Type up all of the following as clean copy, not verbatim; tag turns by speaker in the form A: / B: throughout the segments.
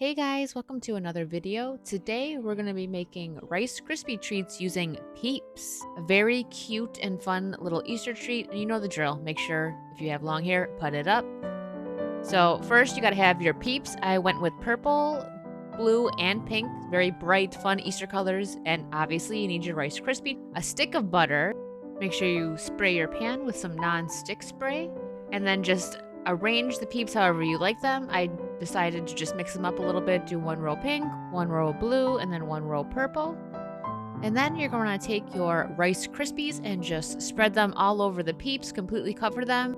A: Hey guys, welcome to another video. Today we're going to be making Rice Krispie treats using Peeps. A very cute and fun little Easter treat, and you know the drill. Make sure if you have long hair, put it up. So first you got to have your Peeps. I went with purple, blue, and pink. Very bright, fun Easter colors. And obviously you need your Rice Krispie. A stick of butter. Make sure you spray your pan with some non-stick spray. And then just arrange the Peeps however you like them. I decided to just mix them up a little bit. Do one row pink, one row blue, and then one row purple. And then you're going to take your Rice Krispies and just spread them all over the Peeps, completely cover them.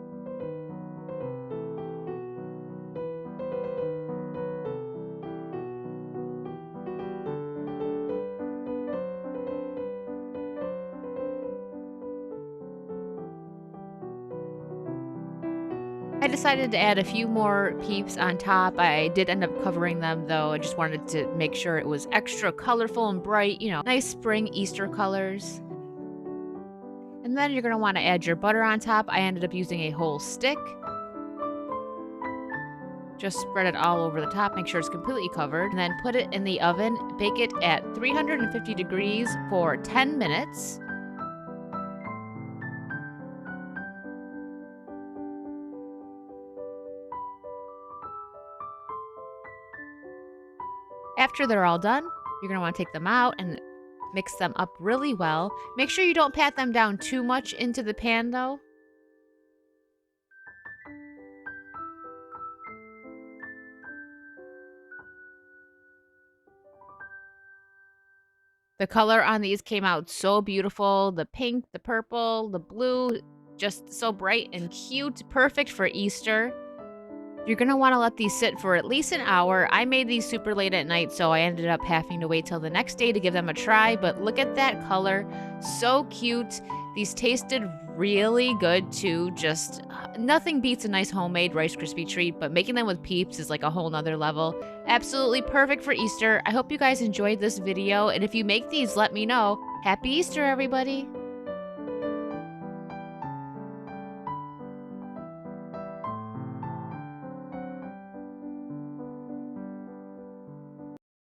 A: I decided to add a few more Peeps on top. I did end up covering them though. I just wanted to make sure it was extra colorful and bright, you know, nice spring Easter colors. And then you're going to want to add your butter on top. I ended up using a whole stick. Just spread it all over the top, make sure it's completely covered, and then put it in the oven. Bake it at 350 degrees for 10 minutes. After they're all done, you're going to want to take them out and mix them up really well. Make sure you don't pat them down too much into the pan though. The color on these came out so beautiful. The pink, the purple, the blue, just so bright and cute. Perfect for Easter. You're going to want to let these sit for at least an hour. I made these super late at night, so I ended up having to wait till the next day to give them a try. But look at that color. So cute. These tasted really good too. Just nothing beats a nice homemade Rice Krispie treat, but making them with Peeps is like a whole nother level. Absolutely perfect for Easter. I hope you guys enjoyed this video. And if you make these, let me know. Happy Easter, everybody.